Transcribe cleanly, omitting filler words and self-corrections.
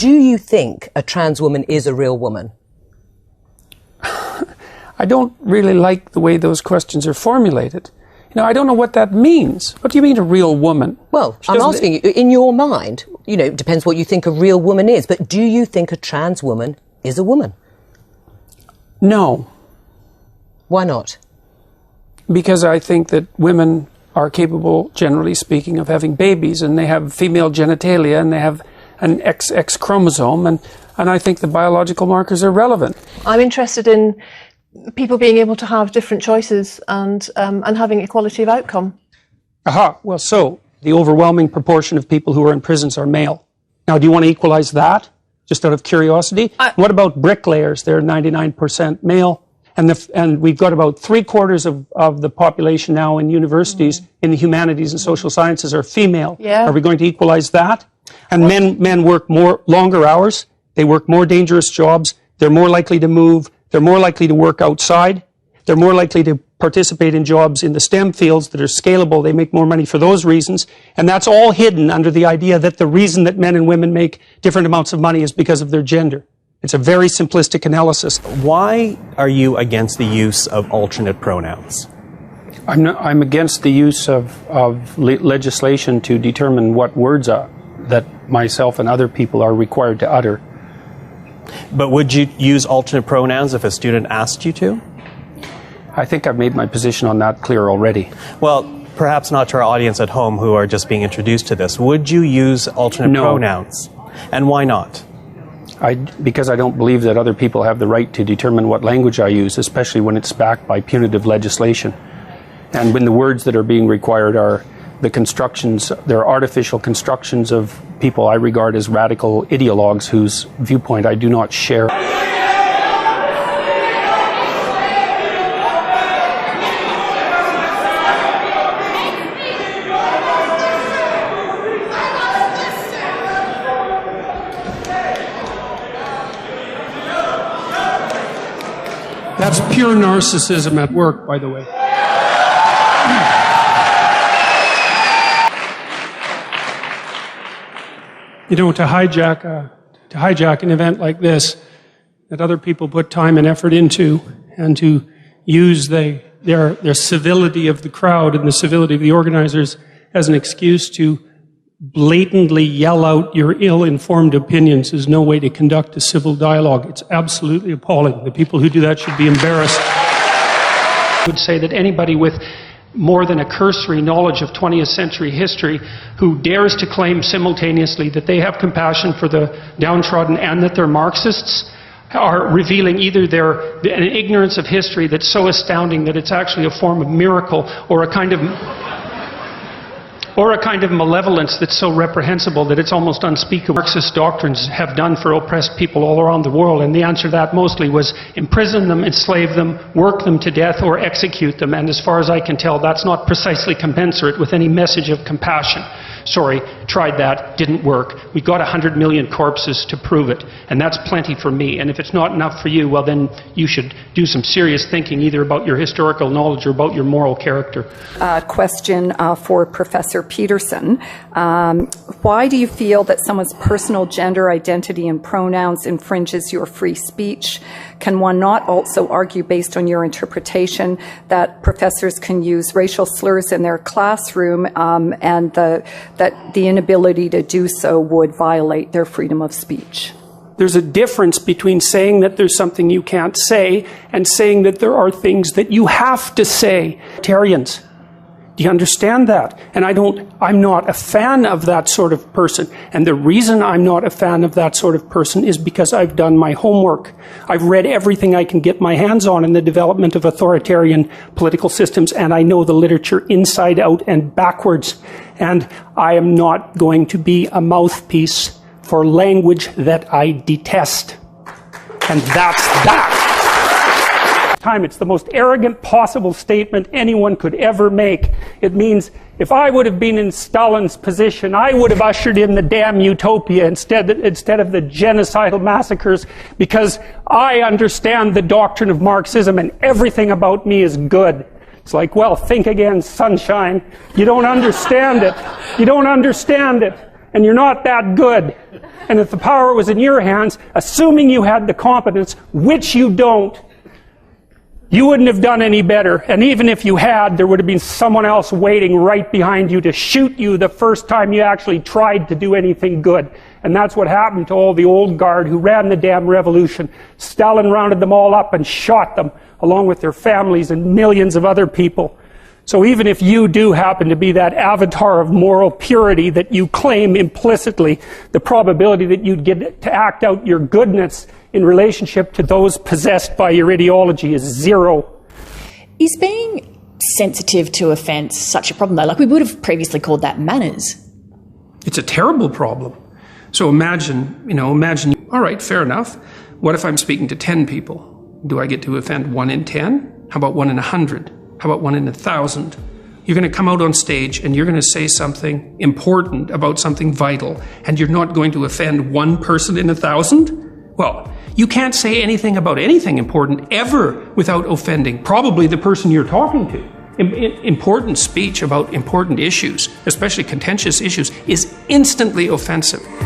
Do you think a trans woman is a real woman? I don't really like the way those questions are formulated. You know, I don't know what that means. What do you mean a real woman? Well, I'm asking you, in your mind, you know, it depends what you think a real woman is, but do you think a trans woman is a woman? No. Why not? Because I think that women are capable, generally speaking, of having babies, and they have female genitalia, and they have an XX chromosome, and I think the biological markers are relevant. I'm interested in people being able to have different choices and having equality of outcome. Aha, well, so the overwhelming proportion of people who are in prisons are male. Now, do you want to equalize that, just out of curiosity? What about bricklayers? They're 99% male. And we've got about 3/4 of the population now in universities in the humanities and social sciences are female. Yeah. Are we going to equalize that? And men work longer hours. They work more dangerous jobs. They're more likely to move. They're more likely to work outside. They're more likely to participate in jobs in the STEM fields that are scalable. They make more money for those reasons. And that's all hidden under the idea that the reason that men and women make different amounts of money is because of their gender. It's a very simplistic analysis. Why are you against the use of alternate pronouns? I'm against the use of legislation to determine what words that myself and other people are required to utter. But would you use alternate pronouns if a student asked you to? I think I've made my position on that clear already. Well, perhaps not to our audience at home who are just being introduced to this. Would you use alternate pronouns? And why not? Because I don't believe that other people have the right to determine what language I use, especially when it's backed by punitive legislation. And when the words that are being required are the constructions, they're artificial constructions of people I regard as radical ideologues whose viewpoint I do not share. That's pure narcissism at work, by the way. You know, to hijack an event like this that other people put time and effort into, and to use their civility of the crowd and the civility of the organizers as an excuse to blatantly yell out your ill-informed opinions is no way to conduct a civil dialogue. It's absolutely appalling. The people who do that should be embarrassed. I would say that anybody with more than a cursory knowledge of 20th century history who dares to claim simultaneously that they have compassion for the downtrodden and that they're Marxists are revealing either an ignorance of history that's so astounding that it's actually a form of miracle, or a kind of malevolence that's so reprehensible that it's almost unspeakable. Marxist doctrines have done for oppressed people all around the world, and the answer to that mostly was imprison them, enslave them, work them to death, or execute them. And as far as I can tell, that's not precisely commensurate with any message of compassion. Sorry, tried that, didn't work. We got 100 million corpses to prove it, and that's plenty for me. And if it's not enough for you, well then you should do some serious thinking either about your historical knowledge or about your moral character. Question for Professor Peterson. Why do you feel that someone's personal gender identity and pronouns infringes your free speech? Can one not also argue, based on your interpretation, that professors can use racial slurs in their classroom and that the inability to do so would violate their freedom of speech? There's a difference between saying that there's something you can't say and saying that there are things that you have to say. Tarians. Do you understand that? And I'm not a fan of that sort of person. And the reason I'm not a fan of that sort of person is because I've done my homework. I've read everything I can get my hands on in the development of authoritarian political systems, and I know the literature inside out and backwards. And I am not going to be a mouthpiece for language that I detest. And that's that. It's the most arrogant possible statement anyone could ever make. It means if I would have been in Stalin's position, I would have ushered in the damn utopia instead of the genocidal massacres, because I understand the doctrine of Marxism and everything about me is good. It's like, well, think again, sunshine. You don't understand it. You don't understand it. And you're not that good. and if the power was in your hands, assuming you had the competence, which you don't, you wouldn't have done any better. And even if you had, there would have been someone else waiting right behind you to shoot you the first time you actually tried to do anything good. And that's what happened to all the old guard who ran the damn revolution. Stalin rounded them all up and shot them, along with their families and millions of other people. So even if you do happen to be that avatar of moral purity that you claim implicitly, the probability that you'd get to act out your goodness in relationship to those possessed by your ideology is zero. Is being sensitive to offence such a problem, though? Like, we would have previously called that manners. It's a terrible problem. So imagine, all right, fair enough. What if I'm speaking to 10 people? Do I get to offend 1 in 10? How about 1 in 100? How about 1 in 1,000? You're going to come out on stage and you're going to say something important about something vital, and you're not going to offend 1 person in 1,000? Well, you can't say anything about anything important ever without offending probably the person you're talking to. Important speech about important issues, especially contentious issues, is instantly offensive.